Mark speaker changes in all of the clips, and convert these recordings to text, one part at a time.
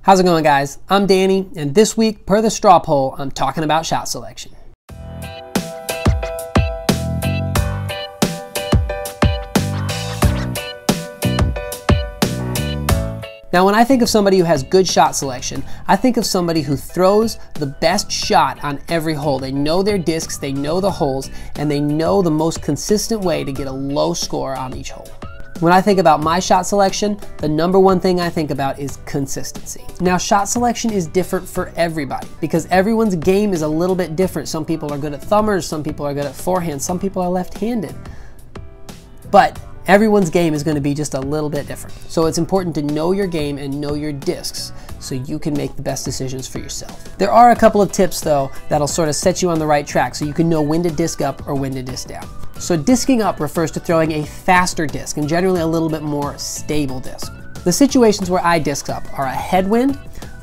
Speaker 1: How's it going, guys? I'm Danny, and this week, per the straw poll, I'm talking about shot selection. Now, when I think of somebody who has good shot selection, I think of somebody who throws the best shot on every hole. They know their discs, they know the holes, and they know the most consistent way to get a low score on each hole. When I think about my shot selection, the number one thing I think about is consistency. Now, shot selection is different for everybody because everyone's game is a little bit different. Some people are good at thumbers, some people are good at forehand, some people are left-handed. But everyone's game is going to be just a little bit different. So it's important to know your game and know your discs so you can make the best decisions for yourself. There are a couple of tips though that'll sort of set you on the right track so you can know when to disc up or when to disc down. So discing up refers to throwing a faster disc and generally a little bit more stable disc. The situations where I disc up are a headwind,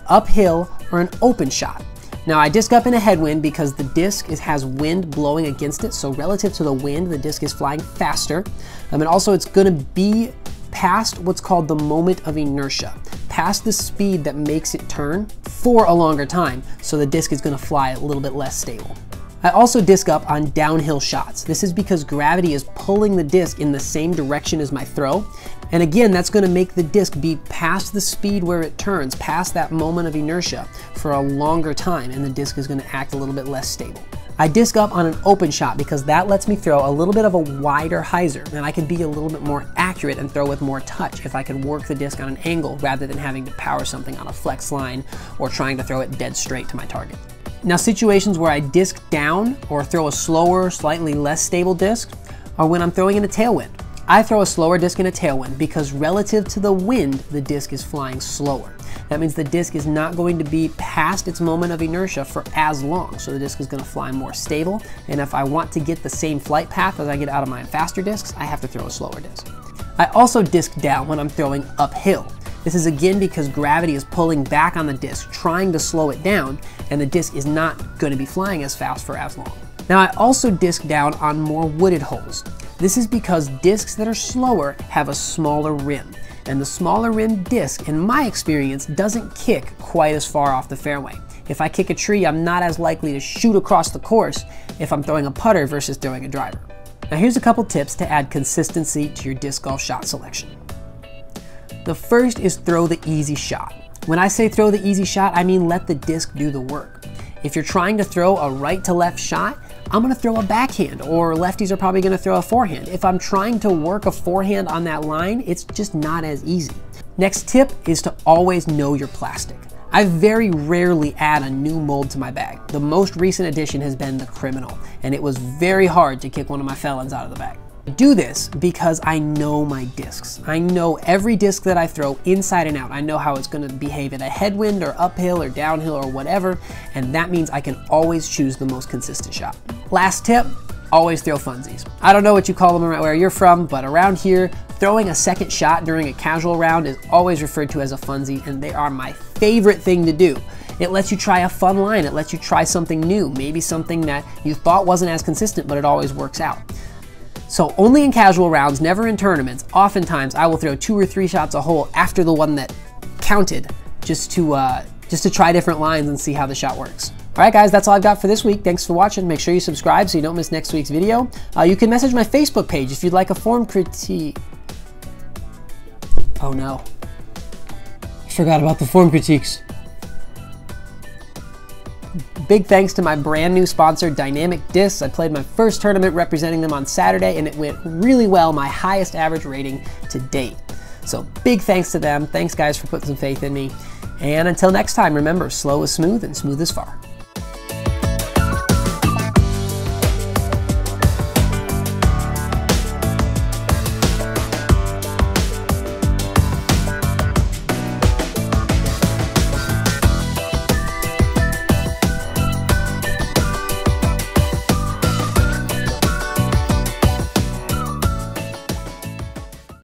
Speaker 1: uphill, or an open shot. Now I disc up in a headwind because the disc has wind blowing against it, so relative to the wind, the disc is flying faster. And also it's gonna be past what's called the moment of inertia, past the speed that makes it turn for a longer time, so the disc is gonna fly a little bit less stable. I also disc up on downhill shots. This is because gravity is pulling the disc in the same direction as my throw. And again, that's gonna make the disc be past the speed where it turns, past that moment of inertia for a longer time, and the disc is gonna act a little bit less stable. I disc up on an open shot because that lets me throw a little bit of a wider hyzer, and I can be a little bit more accurate and throw with more touch if I can work the disc on an angle rather than having to power something on a flex line or trying to throw it dead straight to my target. Now, situations where I disc down or throw a slower, slightly less stable disc are when I'm throwing in a tailwind. I throw a slower disc in a tailwind because relative to the wind, the disc is flying slower. That means the disc is not going to be past its moment of inertia for as long, so the disc is going to fly more stable, and if I want to get the same flight path as I get out of my faster discs, I have to throw a slower disc. I also disc down when I'm throwing uphill. This is again because gravity is pulling back on the disc, trying to slow it down, and the disc is not going to be flying as fast for as long. Now, I also disc down on more wooded holes. This is because discs that are slower have a smaller rim, and the smaller rim disc, in my experience, doesn't kick quite as far off the fairway. If I kick a tree, I'm not as likely to shoot across the course if I'm throwing a putter versus throwing a driver. Now, here's a couple tips to add consistency to your disc golf shot selection. The first is throw the easy shot. When I say throw the easy shot, I mean let the disc do the work. If you're trying to throw a right to left shot, I'm gonna throw a backhand, or lefties are probably gonna throw a forehand. If I'm trying to work a forehand on that line, it's just not as easy. Next tip is to always know your plastic. I very rarely add a new mold to my bag. The most recent addition has been the Criminal, and it was very hard to kick one of my felons out of the bag. I do this because I know my discs. I know every disc that I throw inside and out. I know how it's gonna behave in a headwind or uphill or downhill or whatever, and that means I can always choose the most consistent shot. Last tip, always throw funsies. I don't know what you call them where you're from, but around here, throwing a second shot during a casual round is always referred to as a funsie, and they are my favorite thing to do. It lets you try a fun line, it lets you try something new, maybe something that you thought wasn't as consistent, but it always works out. So only in casual rounds, never in tournaments. Oftentimes I will throw 2 or 3 shots a hole after the one that counted just to try different lines and see how the shot works. All right, guys, that's all I've got for this week. Thanks for watching. Make sure you subscribe so you don't miss next week's video. You can message my Facebook page if you'd like a form critique. Oh no, I forgot about the form critiques. Big thanks to my brand new sponsor, Dynamic Discs. I played my first tournament representing them on Saturday, and it went really well, my highest average rating to date. So big thanks to them. Thanks, guys, for putting some faith in me. And until next time, remember, slow is smooth and smooth is far.